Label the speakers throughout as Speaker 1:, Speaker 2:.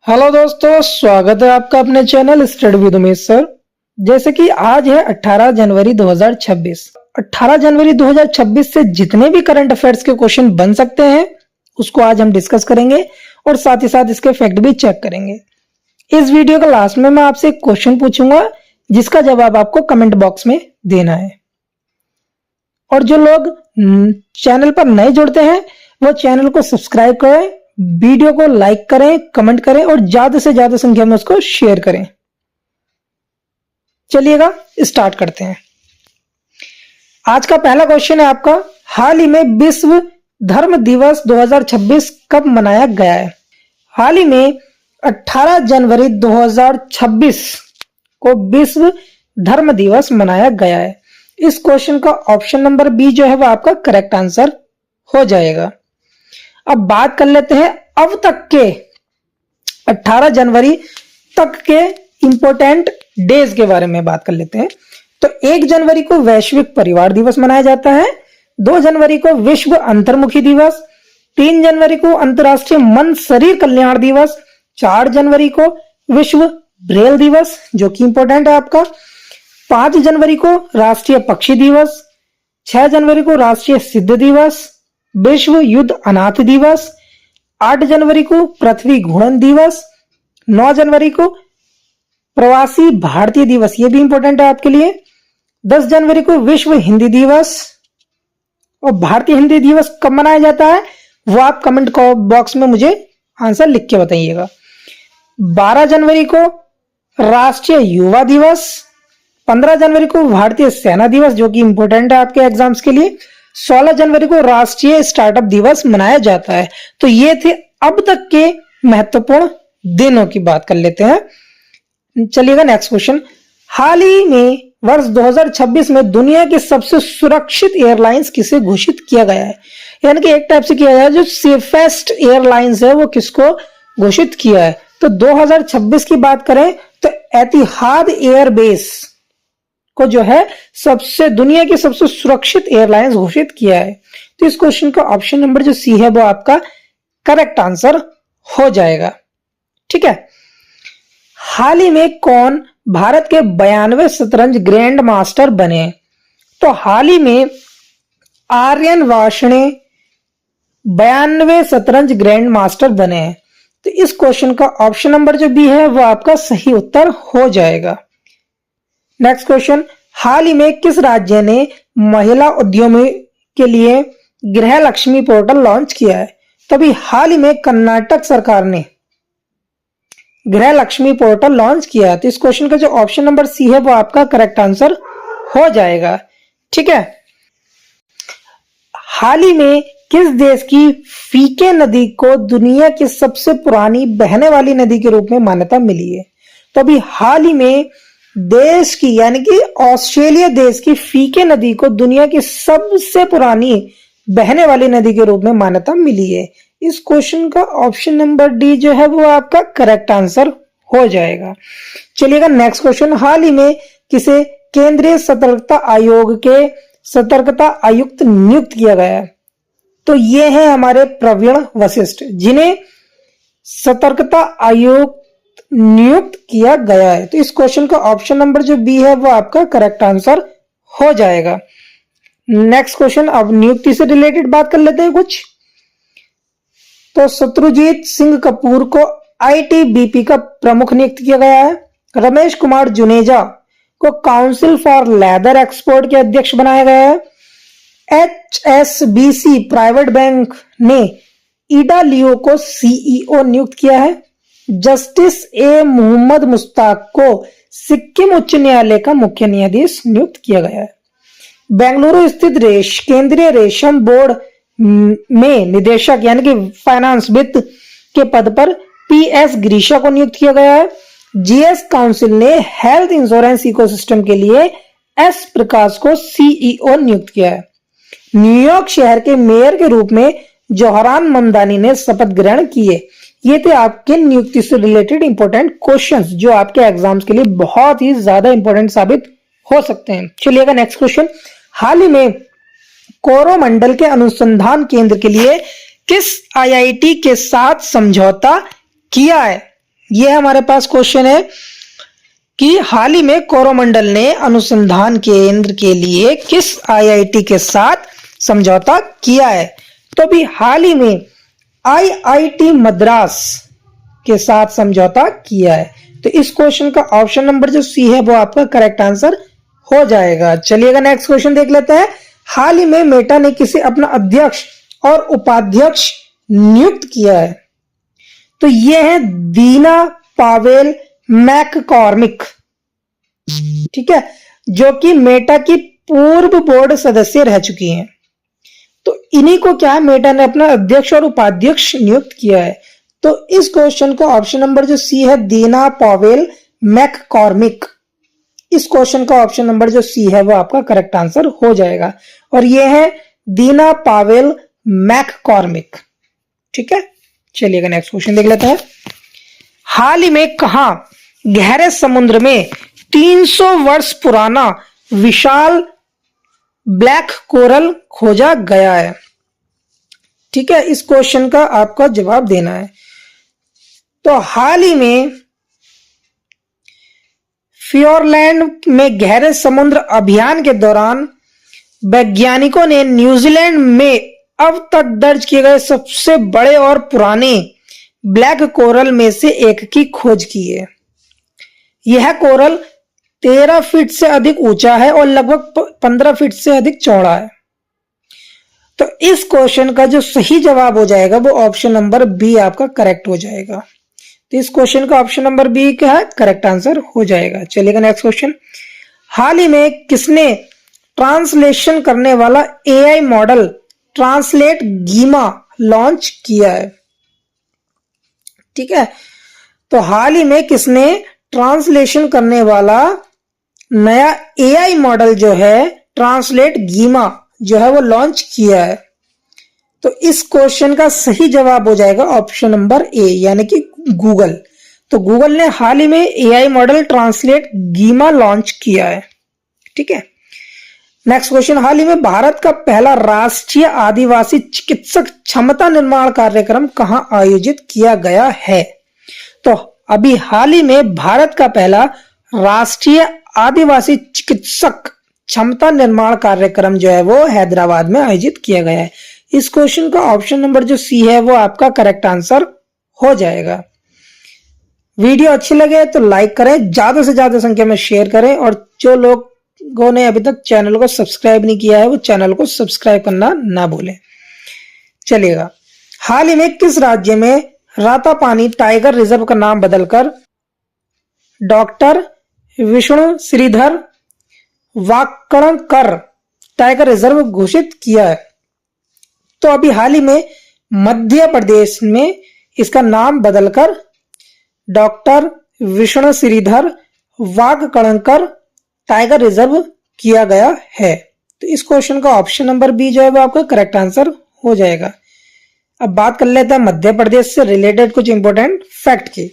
Speaker 1: Hello दोस्तों, स्वागत है आपका अपने channel study with Umesh sir. जैसे कि आज है 18 जनवरी 2026। 18 जनवरी 2026 से जितने भी करंट अफेयर्स के क्वेश्चन बन सकते हैं उसको आज हम डिस्कस करेंगे और साथ ही साथ इसके फैक्ट भी चेक करेंगे। इस वीडियो के लास्ट में मैं आपसे एक क्वेश्चन पूछूंगा जिसका जवाब आपको कमेंट बॉक्स में देना है। और जो लोग चैनल पर नए जुड़ते हैं वो चैनल को सब्सक्राइब करें, वीडियो को लाइक करें, कमेंट करें और ज्यादा से ज्यादा संख्या में उसको शेयर करें। चलिएगा स्टार्ट करते हैं। आज का पहला क्वेश्चन है आपका, हाल ही में विश्व धर्म दिवस 2026 कब मनाया गया है? हाल ही में 18 जनवरी 2026 को विश्व धर्म दिवस मनाया गया है। इस क्वेश्चन का ऑप्शन नंबर बी जो है वो आपका करेक्ट आंसर हो जाएगा। अब बात कर लेते हैं अब तक के 18 जनवरी तक के इंपॉर्टेंट डेज के बारे में बात कर लेते हैं। तो 1 जनवरी को वैश्विक परिवार दिवस मनाया जाता है, 2 जनवरी को विश्व अंतर्मुखी दिवस, 3 जनवरी को अंतर्राष्ट्रीय मन शरीर कल्याण दिवस, 4 जनवरी को विश्व ब्रेल दिवस जो कि इंपॉर्टेंट है आपका, 5 जनवरी को राष्ट्रीय पक्षी दिवस, 6 जनवरी को राष्ट्रीय सिद्ध दिवस, विश्व युद्ध अनाथ दिवस, 8 जनवरी को पृथ्वी घूर्णन दिवस, 9 जनवरी को प्रवासी भारतीय दिवस, ये भी इंपॉर्टेंट है आपके लिए, 10 जनवरी को विश्व हिंदी दिवस। और भारतीय हिंदी दिवस कब मनाया जाता है वो आप कमेंट बॉक्स में मुझे आंसर लिख के बताइएगा। 12 जनवरी को राष्ट्रीय युवा दिवस, 15 जनवरी को भारतीय सेना दिवस जो कि इंपॉर्टेंट है आपके एग्जाम्स के लिए, 16 जनवरी को राष्ट्रीय स्टार्टअप दिवस मनाया जाता है। तो ये थे अब तक के महत्वपूर्ण दिनों की बात कर लेते हैं। चलिएगा नेक्स्ट क्वेश्चन। हाल ही में वर्ष 2026 में दुनिया की सबसे सुरक्षित एयरलाइंस किसे घोषित किया गया है? यानी कि एक टाइप से किया गया है, जो सेफेस्ट एयरलाइंस है वो किसको घोषित किया है? तो 2026 की बात करें तो एतिहाद एयरबेस को जो है सबसे दुनिया की सबसे सुरक्षित एयरलाइंस घोषित किया है। तो इस क्वेश्चन का ऑप्शन नंबर जो सी है वो आपका करेक्ट आंसर हो जाएगा। ठीक है। हाल ही में कौन भारत के 92 शतरंज ग्रैंड मास्टर बने? तो हाल ही में आर्यन वार्ष्णे 92 शतरंज ग्रैंड मास्टर बने हैं। तो इस क्वेश्चन का ऑप्शन नंबर जो बी है वो आपका सही उत्तर हो जाएगा। नेक्स्ट क्वेश्चन, हाल ही में किस राज्य ने महिला उद्यमी के लिए गृह लक्ष्मी पोर्टल लॉन्च किया है? तभी हाल ही में कर्नाटक सरकार ने गृह लक्ष्मी पोर्टल लॉन्च किया है। तो इस क्वेश्चन का जो ऑप्शन नंबर सी है वो आपका करेक्ट आंसर हो जाएगा। ठीक है। हाल ही में किस देश की फीके नदी को दुनिया की सबसे पुरानी बहने वाली नदी के रूप में मान्यता मिली है? तो अभी हाल ही में देश की यानी कि ऑस्ट्रेलिया देश की फीके नदी को दुनिया की सबसे पुरानी बहने वाली नदी के रूप में मान्यता मिली है। इस क्वेश्चन का ऑप्शन नंबर डी जो है वो आपका करेक्ट आंसर हो जाएगा। चलिएगा नेक्स्ट क्वेश्चन, हाल ही में किसे केंद्रीय सतर्कता आयोग के सतर्कता आयुक्त नियुक्त किया गया है? तो ये है हमारे प्रवीण वशिष्ठ जिन्हें सतर्कता आयुक्त नियुक्त किया गया है। तो इस क्वेश्चन का ऑप्शन नंबर जो बी है वो आपका करेक्ट आंसर हो जाएगा। नेक्स्ट क्वेश्चन, अब नियुक्ति से रिलेटेड बात कर लेते हैं कुछ। तो शत्रुजीत सिंह कपूर को आईटीबीपी का प्रमुख नियुक्त किया गया है। रमेश कुमार जुनेजा को काउंसिल फॉर लेदर एक्सपोर्ट के अध्यक्ष बनाया गया है। एचएसबीसी प्राइवेट बैंक ने ईडा लियो को सीईओ नियुक्त किया है। जस्टिस ए मोहम्मद मुश्ताक को सिक्किम उच्च न्यायालय का मुख्य न्यायाधीश नियुक्त किया गया है। बेंगलुरु स्थित केंद्रीय रेशम बोर्ड में निदेशक यानी कि फाइनेंस वित्त के पद पर पीएस ग्रीशा को नियुक्त किया गया है। जीएस काउंसिल ने हेल्थ इंश्योरेंस इकोसिस्टम के लिए एस प्रकाश को सीईओ नियुक्त किया है। न्यूयॉर्क शहर के मेयर के रूप में जोहरान ममदानी ने शपथ ग्रहण किए। ये थे आपके नियुक्ति से रिलेटेड इंपॉर्टेंट क्वेश्चंस जो आपके एग्जाम्स के लिए बहुत ही ज्यादा इंपॉर्टेंट साबित हो सकते हैं। चलिएगा नेक्स्ट क्वेश्चन, हाल ही में कोरोमंडल के अनुसंधान केंद्र के लिए किस आईआईटी के साथ समझौता किया है? ये हमारे पास क्वेश्चन है कि हाल ही में कोरोमंडल ने अनुसंधान केंद्र के लिए किस आईआईटी के साथ समझौता किया है। तो अभी हाल ही में आईआईटी मद्रास के साथ समझौता किया है। तो इस क्वेश्चन का ऑप्शन नंबर जो सी है वो आपका करेक्ट आंसर हो जाएगा। चलिएगा नेक्स्ट क्वेश्चन देख लेते हैं। हाल ही में मेटा ने किसे अपना अध्यक्ष और उपाध्यक्ष नियुक्त किया है। तो यह है दीना पावेल मैककॉर्मिक, ठीक है, जो कि मेटा की पूर्व बोर्ड सदस्य रह चुकी हैं। तो इन्हीं को क्या है, मेटा ने अपना अध्यक्ष और उपाध्यक्ष नियुक्त किया है। तो इस क्वेश्चन को ऑप्शन नंबर जो सी है दीना पावेल मैककॉर्मिक, इस क्वेश्चन का ऑप्शन नंबर जो सी है वो आपका करेक्ट आंसर हो जाएगा। और ये है दीना पावेल मैककॉर्मिक, ठीक है। चलिएगा नेक्स्ट क्वेश्चन देख लेते हैं। हाल ही में कहां गहरे समुद्र में 300 वर्ष पुराना विशाल ब्लैक कोरल खोजा गया है। ठीक है, इस क्वेश्चन का आपका जवाब देना है। तो हाल ही में फ्योरलैंड में गहरे समुद्र अभियान के दौरान वैज्ञानिकों ने न्यूजीलैंड में अब तक दर्ज किए गए सबसे बड़े और पुराने ब्लैक कोरल में से एक की खोज की है। यह कोरल 13 फीट से अधिक ऊंचा है और लगभग 15 फीट से अधिक चौड़ा है। तो इस क्वेश्चन का जो सही जवाब हो जाएगा वो ऑप्शन नंबर बी आपका करेक्ट हो जाएगा। तो इस क्वेश्चन का ऑप्शन नंबर बी क्या है, करेक्ट आंसर हो जाएगा। चलिएगा नेक्स्ट क्वेश्चन। हाल ही में किसने ट्रांसलेशन करने वाला एआई मॉडल ट्रांसलेट गीमा लॉन्च किया है। ठीक है, तो हाल ही में किसने ट्रांसलेशन करने वाला नया एआई मॉडल जो है ट्रांसलेट गीमा जो है वो लॉन्च किया है। तो इस क्वेश्चन का सही जवाब हो जाएगा ऑप्शन नंबर ए यानी कि गूगल। तो गूगल ने हाल ही में एआई मॉडल ट्रांसलेट गीमा लॉन्च किया है। ठीक है, नेक्स्ट क्वेश्चन। हाल ही में भारत का पहला राष्ट्रीय आदिवासी चिकित्सक क्षमता निर्माण कार्यक्रम कहां आयोजित किया गया है। तो अभी हाल ही में भारत का पहला राष्ट्रीय आदिवासी चिकित्सक क्षमता निर्माण कार्यक्रम जो है वो हैदराबाद में आयोजित किया गया है। इस क्वेश्चन का ऑप्शन नंबर जो सी है वो आपका करेक्ट आंसर हो जाएगा। वीडियो अच्छी लगे तो लाइक करें, ज्यादा से ज्यादा संख्या में शेयर करें और जो लोगों ने अभी तक चैनल को सब्सक्राइब नहीं किया है वो चैनल को सब्सक्राइब करना ना भूलें। चलिएगा, हाल ही में किस राज्य में रातापानी टाइगर रिजर्व का नाम बदलकर doctor Vishnu Shridhar Wakankar tiger reserve घोषित किया है। तो अभी हाल ही में मध्य प्रदेश में इसका नाम बदलकर doctor Vishnu Shridhar Wakankar tiger reserve किया गया है। तो इस क्वेश्चन का ऑप्शन नंबर बी जो है वो आपका करेक्ट आंसर हो जाएगा। अब बात कर लेते हैं मध्य प्रदेश से रिलेटेड कुछ इंपॉर्टेंट फैक्ट की।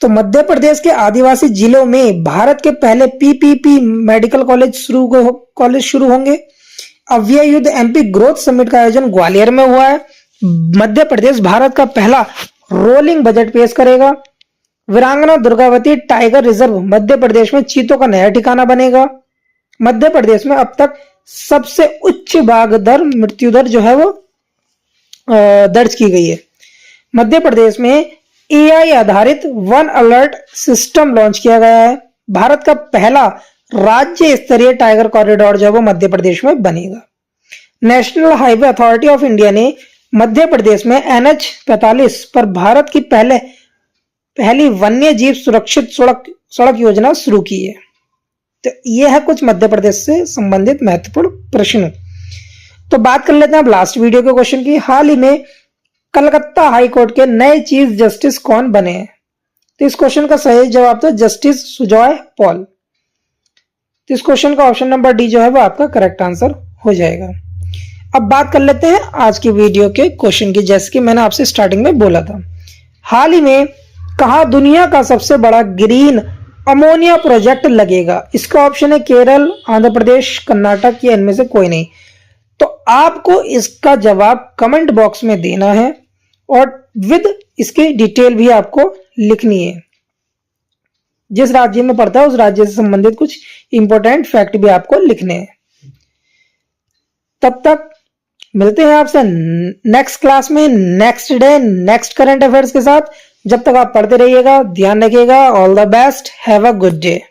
Speaker 1: तो मध्य प्रदेश के आदिवासी जिलों में भारत के पहले पीपीपी मेडिकल कॉलेज शुरू होंगे। अव्यय युद्ध एमपी ग्रोथ समिट का आयोजन ग्वालियर में हुआ है। मध्य प्रदेश भारत का पहला रोलिंग बजट पेश करेगा। वीरांगना दुर्गावती टाइगर रिजर्व मध्य प्रदेश में चीतों का नया ठिकाना बनेगा। मध्य प्रदेश में अब तक सबसे उच्च बाघ दर मृत्यु दर जो है वो दर्ज की गई है। मध्य प्रदेश में एआई आधारित वन अलर्ट सिस्टम लॉन्च किया गया है। भारत का पहला राज्य स्तरीय टाइगर कॉरिडोर जो है वो मध्य प्रदेश में बनेगा। National highway authority of India ने मध्य प्रदेश में NH-45 पर भारत की पहली वन्य जीव सुरक्षित सड़क योजना शुरू की है। तो यह है कुछ मध्य प्रदेश से संबंधित महत्वपूर्ण प्रश्न। तो बात कर लेते हैं अब लास्ट वीडियो के क्वेश्चन की। हाल ही में कलकत्ता हाई कोर्ट के नए चीफ जस्टिस कौन बने हैं। तो इस क्वेश्चन का सही जवाब तो जस्टिस सुजॉय पॉल। तो इस क्वेश्चन का ऑप्शन नंबर डी जो है वो आपका करेक्ट आंसर हो जाएगा। अब बात कर लेते हैं आज की वीडियो के क्वेश्चन की। जैसे कि मैंने आपसे स्टार्टिंग में बोला था, हाल ही में कहां दुनिया का सबसे बड़ा ग्रीन अमोनिया प्रोजेक्ट लगेगा। इसका ऑप्शन है केरल, आंध्र प्रदेश, कर्नाटक या इनमें से कोई नहीं। तो आपको इसका जवाब कमेंट बॉक्स में देना है और विद इसकी डिटेल भी आपको लिखनी है। जिस राज्य में पड़ता है उस राज्य से संबंधित कुछ इंपॉर्टेंट फैक्ट भी आपको लिखने हैं। तब तक मिलते हैं आपसे नेक्स्ट क्लास में, next day, next current affairs के साथ। जब तक आप पढ़ते रहिएगा, ध्यान रखिएगा। All the best, have a good day.